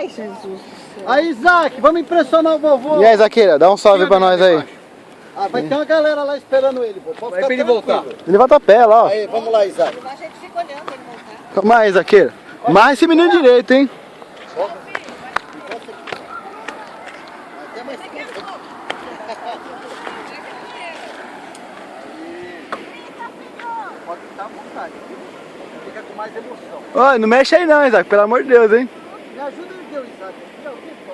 Ai, Jesus do céu. Aí, Isaac, vamos impressionar o vovô. E aí, Zaqueira, dá um salve pra nós aí. Ah, vai ter uma galera lá esperando ele, pô. Pode Vai pra ele voltar. Ele volta a pé lá, ó. Aí, vamos lá, Isaac. A gente fica olhando ele voltar. Calma aí, Zaqueira. Mais esse menino direito, hein? Até mais Pode estar à vontade. Fica com mais emoção. Ó, não mexe aí não, Isaac, pelo amor de Deus, hein? Me ajuda a Deus, Isaac.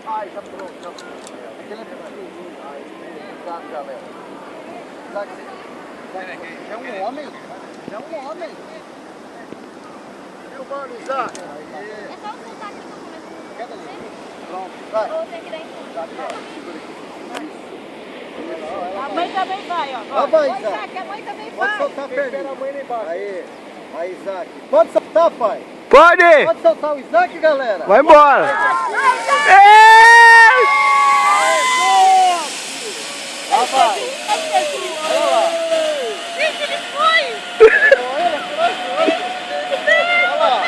Ai, já pronto, já pronto. Aquele é Ai, Isaac, galera. Isaac, é um homem. É um homem. Viu, mano, Isaac? É só soltar aqui no começo. Pronto, vai. Ou tem que dar em tudo. A mãe também vai, ó. Lá vai, Ô, Isaac. A mãe também Pode vai. soltar a perninha. Aí, aí, Isaac. Pode soltar, pai. Pode! Pode soltar o Isaac, galera. Vai embora! Lá vai. Gente, ele foi. Olha lá.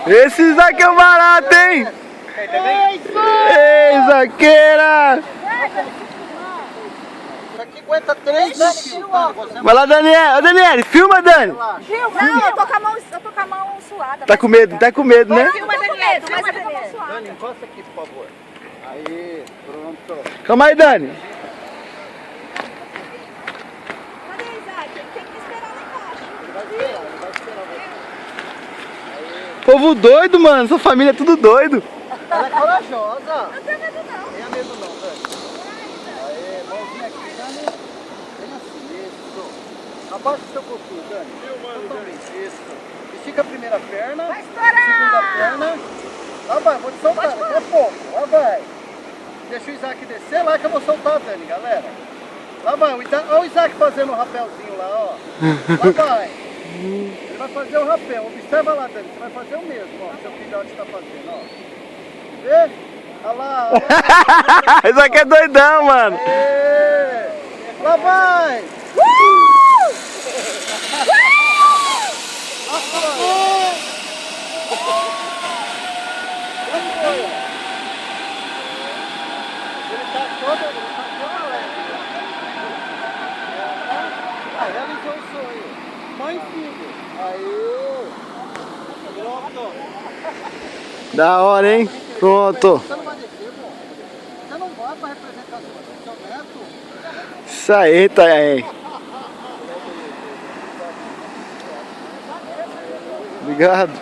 Esse Isaac é um barato, hein? Ei, Zaqueira! Isso aqui aguenta 3 quilos. Vai lá, Daniel. Ô, Daniel, filma, Dani. Não, eu tô com a mão suada. Tá com medo, tá com medo, né? Filma, Daniel, mas eu tô com a mão suada. Dani, encosta aqui, por favor. Aí, pronto. Calma aí, Dani. Cadê, Isaac? Ele tem que esperar lá embaixo. Ele vai esperar você. Povo doido, mano. Sua família é tudo doido. Ela é corajosa. Não tem medo, não. Tenha medo não, Dani. Aí, mãozinha aqui, Dani. Vem assim, isso. Abaixa o seu pouquinho, Dani. Totalmente, isso. Estica a primeira perna. Vai estourar! Segunda perna. Lá vai, vou te soltar, daqui a pouco. Lá vai. Deixa o Isaac descer lá que eu vou soltar a Dani, galera. Lá vai, olha o Isaac fazendo o rapelzinho lá, ó. Lá vai. Ele vai fazer o rapel. Observa lá, Dani. Você vai fazer o mesmo, ó. Seu filhote está fazendo, ó. Vê? Olha lá, olha lá. Isaac é doidão, mano. Aê! Lá vai! Ele tá todo alegre. Ah, realizou o sonho. Mãe e filho. Aí. Pronto. Da hora, hein? Pronto. Você não vai descer, pô. Você não vai pra representar seu neto? Isso aí, tá aí. Obrigado.